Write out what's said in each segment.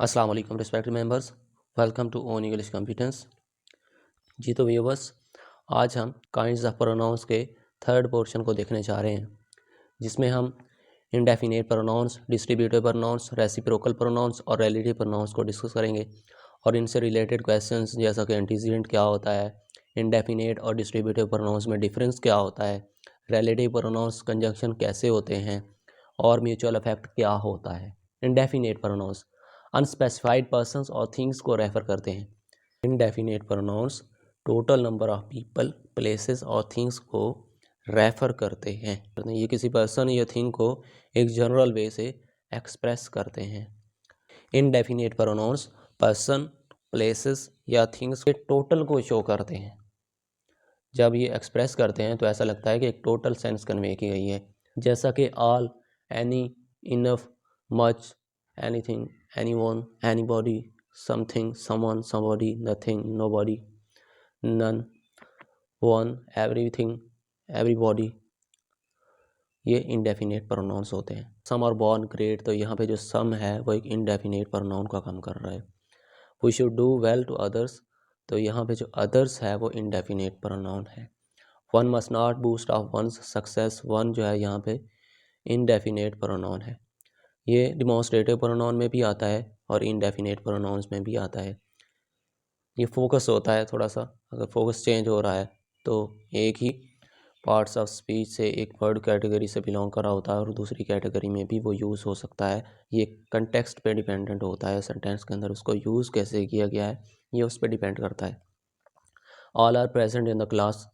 अस्सलाम वालेकुम respected members, welcome to own English competence. जी तो व्यूवर्स, आज हम काइंड्स ऑफ प्रोनाउंस के थर्ड पोर्शन को देखने जा रहे हैं, जिसमें हम indefinite pronouns, distributive pronouns, reciprocal pronouns और रिलेटिव प्रोनाउंस को डिस्कस करेंगे और इनसे रिलेटेड क्वेश्चंस जैसा कि एंटीसीडेंट क्या होता है, इंडेफिनेट और डिस्ट्रीब्यूटिव प्रोनाउंस में डिफरेंस क्या होता है, रिलेटिव प्रोनाउंस कंजंक्शन कैसे होते हैं और म्यूचुअल इफेक्ट क्या होता है। इंडेफिनेट प्रोनाउंस अनस्पेसिफाइड पर्सन्स और थिंग्स को रेफर करते हैं। Indefinite pronounce total number of people, places और थिंग्स को रेफर करते हैं। ये किसी पर्सन या थिंग को एक जनरल वे से एक्सप्रेस करते हैं। इनडेफिनेट प्रोनाउंस पर्सन, प्लेसेस या थिंग्स के टोटल को शो करते हैं। जब ये एक्सप्रेस करते हैं तो ऐसा लगता है कि एक टोटल सेंस कन्वे की गई है, जैसा कि all, any, enough, much, anything, anyone, anybody, something, someone, somebody, nothing, nobody, none, one, everything, everybody. ये इनडेफिनेट प्रोनाउंस होते हैं। सम और बॉर्न ग्रेट, तो यहाँ पे जो सम है वो एक इनडेफिनेट प्रोनाउन का काम कर रहा है। We should do well to others, तो यहाँ पे जो अदर्स है वो इनडेफिनेट प्रोनाउन है। One must not boost of one's success, one जो है यहाँ पे इनडेफिनेट प्रोनाउन है। ये डिमॉन्स्ट्रेटिव प्रोनाउन में भी आता है और इनडेफिनेट प्रोनाउंस में भी आता है। ये फोकस होता है थोड़ा सा, अगर फोकस चेंज हो रहा है तो एक ही पार्ट्स ऑफ स्पीच से एक वर्ड कैटेगरी से बिलोंग कर रहा होता है और दूसरी कैटेगरी में भी वो यूज़ हो सकता है। ये कंटेक्स्ट पे डिपेंडेंट होता है, सेंटेंस के अंदर उसको यूज़ कैसे किया गया है ये उस पर डिपेंड करता है। All are present in the class,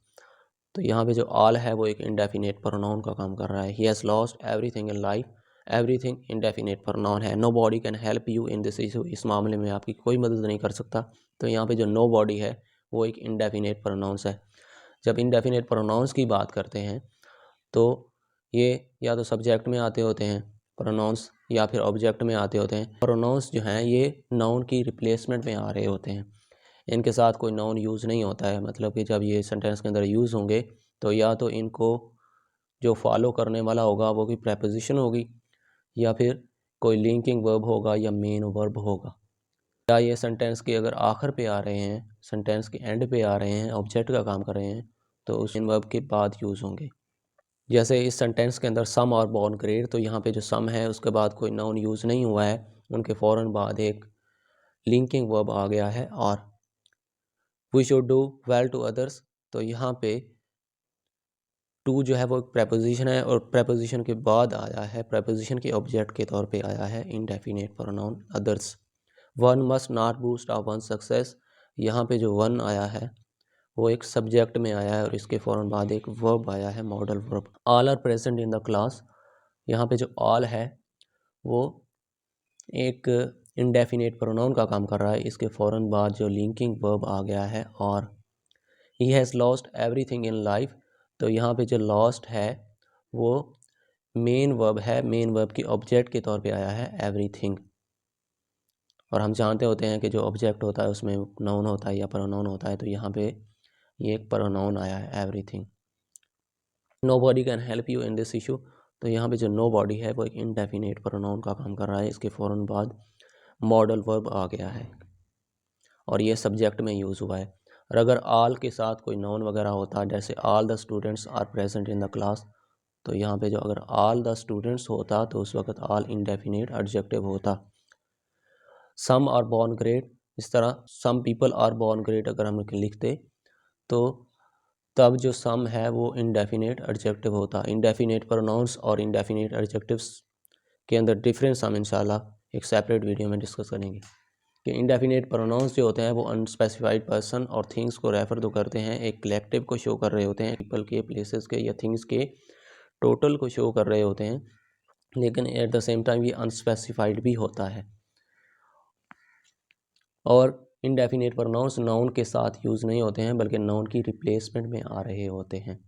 तो यहाँ पे जो ऑल है वो एक इंडेफिनेट प्रोनाउन का काम कर रहा है। He has lost everything in life, everything indefinite pronoun है। Nobody can help you in this issue, इस मामले में आपकी कोई मदद नहीं कर सकता, तो यहाँ पे जो नो बॉडी है वो एक इंडेफिनेट प्रोनाउंस है। जब इंडेफिनेट प्रोनाउंस की बात करते हैं तो ये या तो सब्जेक्ट में आते होते हैं प्रोनाउंस या फिर ऑब्जेक्ट में आते होते हैं। प्रोनाउंस जो हैं ये नाउन की रिप्लेसमेंट में आ रहे होते हैं, इनके साथ कोई नाउन यूज़ नहीं होता है। मतलब कि जब ये सेंटेंस के अंदर यूज़ होंगे तो या तो इनको जो फॉलो करने वाला होगा वो कोई प्रेपोजिशन होगी या फिर कोई लिंकिंग वर्ब होगा या मेन वर्ब होगा, या ये सेंटेंस के अगर आखिर पे आ रहे हैं, सेंटेंस के एंड पे आ रहे हैं, ऑब्जेक्ट का काम कर रहे हैं, तो उस वर्ब के बाद यूज़ होंगे। जैसे इस सेंटेंस के अंदर सम और बॉर्न ग्रेट, तो यहाँ पे जो सम है उसके बाद कोई नाउन यूज़ नहीं हुआ है, उनके फ़ौरन बाद एक लिंकिंग वर्ब आ गया है और we should do well to others, तो यहाँ पे टू जो है वो एक प्रेपोजिशन है और प्रेपोजिशन के बाद आया है, प्रेपोजिशन के ऑब्जेक्ट के तौर पे आया है indefinite pronoun others. One must not boost of one success, यहाँ पे जो वन आया है वो एक सब्जेक्ट में आया है और इसके फ़ौरन बाद एक वर्ब आया है, modal verb. All are present in the class, यहाँ पे जो ऑल है वो एक इनडेफिनेट प्रोनाउन का काम कर रहा है, इसके फ़ौरन बाद जो लिंकिंग वर्ब आ गया है और ही has lost everything in life, तो यहाँ पे जो लॉस्ट है वो मेन वर्ब है, मेन वर्ब की ऑब्जेक्ट के तौर पे आया है एवरीथिंग। और हम जानते होते हैं कि जो ऑब्जेक्ट होता है उसमें नाउन होता है या प्रोनाउन होता है, तो यहाँ पे ये एक प्रोनाउन आया है everything. Nobody can help you in this issue, तो यहाँ पे जो नो बॉडी है वो एक इनडेफिनेट प्रोनाउन का काम कर रहा है, इसके फ़ौरन बाद मॉडल वर्ब आ गया है और ये सब्जेक्ट में यूज़ हुआ है। और अगर ऑल के साथ कोई नाउन वगैरह होता, जैसे all the students are present in the class, तो यहाँ पे जो अगर ऑल द स्टूडेंट्स होता तो उस वक्त ऑल इनडेफिनेट एडजेक्टिव होता। सम आर बॉर्न ग्रेट, इस तरह some people are born great अगर हम लिखते तो तब जो सम है वो इनडेफिनेट एडजेक्टिव होता। इनडेफिनेट प्रोनाउंस और इनडेफिनेट एडजेक्टिव्स के अंदर डिफरेंस हम इंशाल्लाह एक सेपरेट वीडियो में डिस्कस करेंगे कि इनडेफिनेट प्रोनाउंस जो होते हैं वो अनस्पेसिफाइड पर्सन और थिंग्स को रेफर तो करते हैं, एक कलेक्टिव को शो कर रहे होते हैं, पीपल के, प्लेसेस के या थिंग्स के टोटल को शो कर रहे होते हैं, लेकिन एट द सेम टाइम ये अनस्पेसिफाइड भी होता है। और इनडेफिनेट प्रोनाउंस नाउन के साथ यूज़ नहीं होते हैं बल्कि नाउन की रिप्लेसमेंट में आ रहे होते हैं।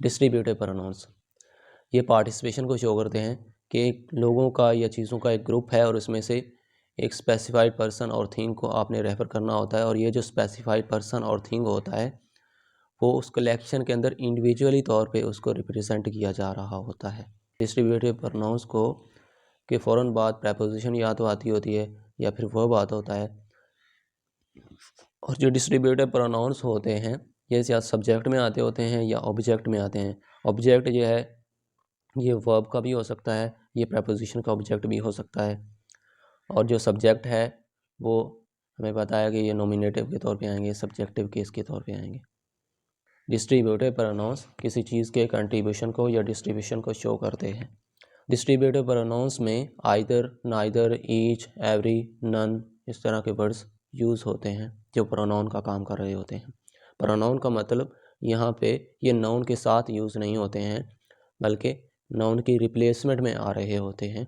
डिस्ट्रीब्यूटिव प्रोनाउंस ये पार्टिसिपेशन को शो करते हैं कि एक लोगों का या चीज़ों का एक ग्रुप है और उसमें से एक स्पेसिफाइड पर्सन और थिंग को आपने रेफ़र करना होता है, और ये जो स्पेसिफाइड पर्सन और थिंग होता है वो उस कलेक्शन के अंदर इंडिविजुअली तौर पे उसको रिप्रेजेंट किया जा रहा होता है। डिस्ट्रीब्यूटिव प्रोनाउंस को के फ़ौरन बाद प्रेपोजिशन या तो आती होती है या फिर वर्ब आता होता है। और जो डिस्ट्रीब्यूटिव प्रोनाउंस होते हैं ये या सब्जेक्ट में आते होते हैं या ऑब्जेक्ट में आते हैं। ऑब्जेक्ट जो है ये वर्ब का भी हो सकता है, ये प्रेपोजिशन का ऑब्जेक्ट भी हो सकता है। और जो सब्जेक्ट है वो हमें बताया कि ये नॉमिनेटिव के तौर पे आएंगे, सब्जेक्टिव केस के तौर पे आएंगे। डिस्ट्रीब्यूटिव प्रोनाउंस किसी चीज़ के कंट्रीब्यूशन को या डिस्ट्रीब्यूशन को शो करते हैं। डिस्ट्रीब्यूटिव प्रोनाउंस में either, neither, each, every, none इस तरह के वर्ड्स यूज़ होते हैं जो प्रोनाउन का काम कर रहे होते हैं। प्रोनाउन का मतलब यहाँ पे ये नाउन के साथ यूज़ नहीं होते हैं बल्कि नाउन की रिप्लेसमेंट में आ रहे होते हैं।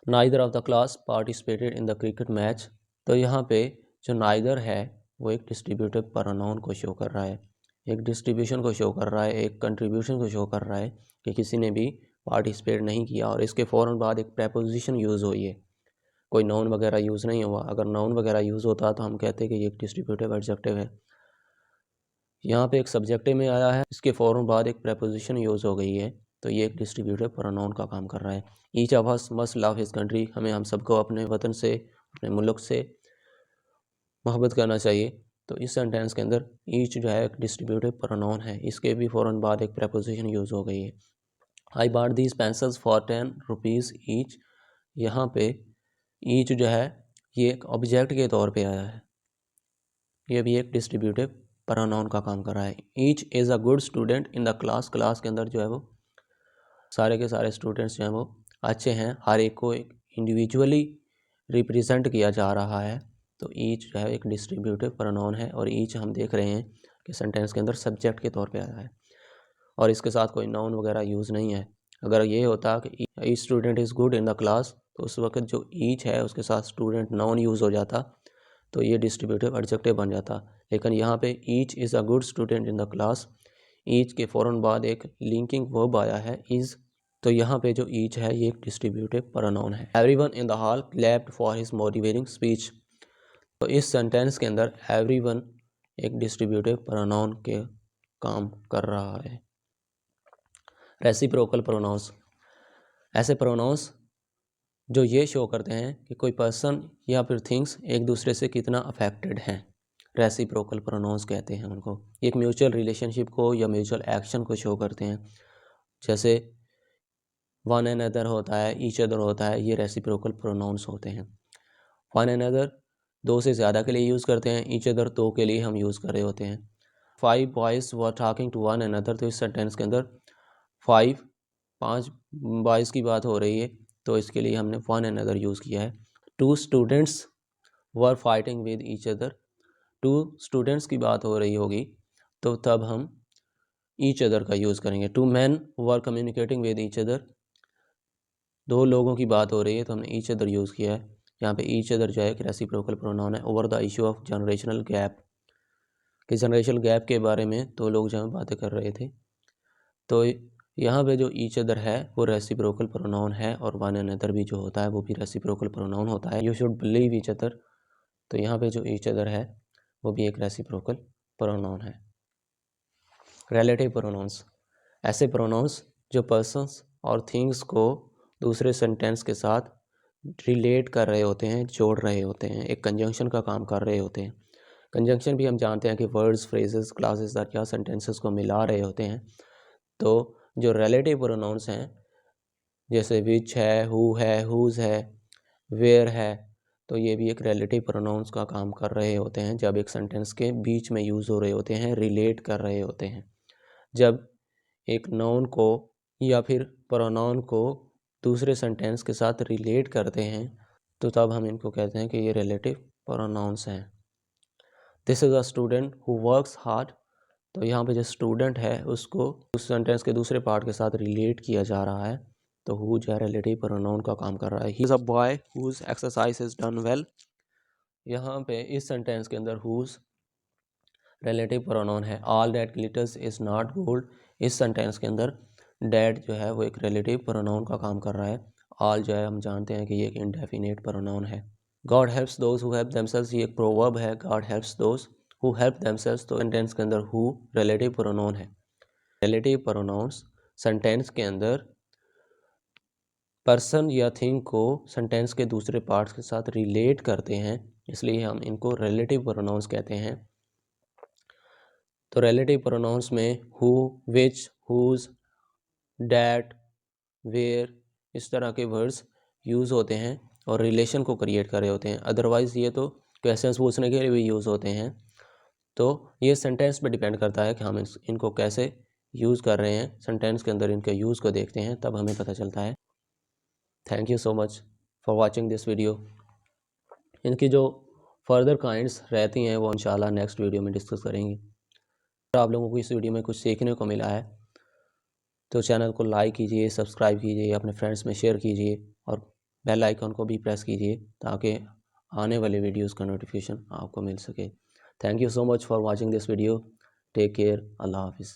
Neither of the class participated in the cricket match, तो यहाँ पे जो नाइदर है वो एक डिस्ट्रीब्यूटिव प्रोनाउन को शो कर रहा है, एक डिस्ट्रीब्यूशन को शो कर रहा है, एक कंट्रीब्यूशन को शो कर रहा है कि किसी ने भी पार्टिसिपेट नहीं किया। और इसके फ़ौरन बाद एक प्रेपोजिशन यूज़ हुई है, कोई नाउन वगैरह यूज़ नहीं हुआ। अगर नाउन वगैरह यूज़ होता तो हम कहते कि ये एक डिस्ट्रीब्यूटिव एडजेक्टिव है। यहाँ पे एक सब्जेक्टिव में आया है, इसके फ़ौरन बाद एक प्रेपोजिशन यूज़ हो गई है, तो ये एक डिस्ट्रीब्यूटिव प्रोनाउन का काम कर रहा है। Each of us must love his country, हमें हम सबको अपने वतन से, अपने मुल्क से मोहब्बत करना चाहिए। तो इस सेंटेंस के अंदर ईच जो है एक डिस्ट्रीब्यूटिव प्रोनाउन है, इसके भी फ़ौरन बाद एक प्रेपोजिशन यूज़ हो गई है। I bought these pencils for 10 rupees each, यहाँ पे ईच जो है ये एक ऑब्जेक्ट के तौर पे आया है, ये भी एक डिस्ट्रीब्यूटिव प्रोनाउन का काम कर रहा है। Each is a good student in the class, class के अंदर जो है वो सारे के सारे स्टूडेंट्स जो हैं वो अच्छे हैं, हर एक को एक इंडिविजुअली रिप्रेजेंट किया जा रहा है। तो ईच जो है एक डिस्ट्रीब्यूटिव प्रोनाउन है और ईच हम देख रहे हैं कि सेंटेंस के अंदर सब्जेक्ट के तौर पे आया है और इसके साथ कोई नाउन वगैरह यूज़ नहीं है। अगर ये होता कि each student is good in the class, तो उस वक्त जो ईच है उसके साथ स्टूडेंट नाउन यूज़ हो जाता तो ये डिस्ट्रीब्यूटिव एडजेक्टिव बन जाता। लेकिन यहाँ पे each is a good student in the class, each के फ़ौरन बाद एक लिंकिंग वर्ब आया है इज़, तो यहाँ पे जो ईच है ये एक डिस्ट्रीब्यूटिव प्रोनाउन है। Everyone in the hall clapped for his motivating speech, तो इस सेंटेंस के अंदर एवरीवन एक डिस्ट्रीब्यूटिव प्रोनाउन के काम कर रहा है। रेसिप्रोकल प्रोनाउंस, ऐसे प्रोनाउंस जो ये शो करते हैं कि कोई पर्सन या फिर थिंग्स एक दूसरे से कितना अफेक्टेड हैं, रेसिप्रोकल प्रोनाउंस कहते हैं उनको। एक म्यूचुअल रिलेशनशिप को या म्यूचुअल एक्शन को शो करते हैं, जैसे वन एन अदर होता है, ईच अदर होता है, ये रेसिप्रोकल प्रोनाउंस होते हैं। वन एन अदर दो से ज़्यादा के लिए यूज़ करते हैं, ईच अदर दो के लिए हम यूज़ कर रहे होते हैं। 5 boys were talking to one another, तो इस सेंटेंस के अंदर 5 बॉयज़ की बात हो रही है तो इसके लिए हमने वन एन अदर यूज़ किया है। 2 students were fighting with each other, 2 students की बात हो रही होगी तो तब हम ईच अदर का यूज़ करेंगे। 2 man were communicating with each other, 2 लोगों की बात हो रही है तो हमने ईच अदर यूज़ किया है। यहाँ पे ईच अदर जो है एक रेसिप्रोकल प्रोनाउन है। Over the issue of generational gap, कि जनरेशनल गैप के बारे में 2 लोग जहाँ बातें कर रहे थे, तो यहाँ पे जो ईच अदर है वो रेसिप्रोकल प्रोनाउन है और वन अनदर भी जो होता है वो भी रेसिप्रोकल प्रोनाउन होता है। You should believe each other, तो यहाँ पे जो ईच अदर है वो भी एक रेसिप्रोकल प्रोनाउन है। रिलेटिव प्रोनाउंस, ऐसे प्रोनाउंस जो पर्सन्स और थिंग्स को दूसरे सेंटेंस के साथ रिलेट कर रहे होते हैं, जोड़ रहे होते हैं, एक कंजंक्शन का काम कर रहे होते हैं। कंजंक्शन भी हम जानते हैं कि वर्ड्स, फ्रेजेस, क्लासेस या सेंटेंसेस को मिला रहे होते हैं। तो जो रिलेटिव प्रोनाउंस हैं जैसे विच है, हु है, हुज है, वेयर है, तो ये भी एक रिलेटिव प्रोनाउंस का काम कर रहे होते हैं जब एक सेंटेंस के बीच में यूज़ हो रहे होते हैं, रिलेट कर रहे होते हैं। जब एक नाउन को या फिर प्रोनाउन को दूसरे सेंटेंस के साथ रिलेट करते हैं तो तब हम इनको कहते हैं कि ये रिलेटिव प्रोनाउंस हैं। This is a student who works hard, तो यहाँ पे जो स्टूडेंट है उसको उस सेंटेंस के दूसरे पार्ट के साथ रिलेट किया जा रहा है, तो हु जो है रिलेटिव प्रोनाउन का काम कर रहा है। He is a boy whose exercise is done well, यहाँ पे इस सेंटेंस के अंदर हुज रिलेटिव प्रोनाउन है। All that glitters is not gold, इस सेंटेंस के अंदर डैट जो है वो एक रिलेटिव प्रोनाउन का काम कर रहा है। ऑल जो है हम जानते हैं कि ये एक इंडेफिनेट प्रोनाउन है। God helps those who help themselves, ये एक प्रोवर्ब है, God helps those who help themselves, तो सेंटेंस के अंदर हु रिलेटिव प्रोनाउन है। रिलेटिव प्रोनाउंस सेंटेंस के अंदर पर्सन या थिंग को सेंटेंस के दूसरे पार्ट्स के साथ रिलेट करते हैं, इसलिए हम इनको रिलेटिव प्रोनाउंस कहते हैं। तो रिलेटिव प्रोनाउंस में who, which, whose, that, where इस तरह के वर्ड्स यूज़ होते हैं और रिलेशन को क्रिएट कर रहे होते हैं। अदरवाइज़ ये तो क्वेश्चंस पूछने के लिए भी यूज़ होते हैं। तो ये सेंटेंस पे डिपेंड करता है कि हम इनको कैसे यूज़ कर रहे हैं। सेंटेंस के अंदर इनके यूज़ को देखते हैं तब हमें पता चलता है। Thank you so much for watching this video. इनकी जो फर्दर काइंड्स रहती हैं वो इंशाल्लाह नेक्स्ट वीडियो में डिस्कस करेंगे। अगर आप लोगों को इस वीडियो में कुछ सीखने को मिला है तो चैनल को लाइक कीजिए, सब्सक्राइब कीजिए, अपने फ्रेंड्स में शेयर कीजिए और बेल आइकन को भी प्रेस कीजिए ताकि आने वाले वीडियोस का नोटिफिकेशन आपको मिल सके। Thank you so much for watching this video. Take care. अल्लाह हाफिज़।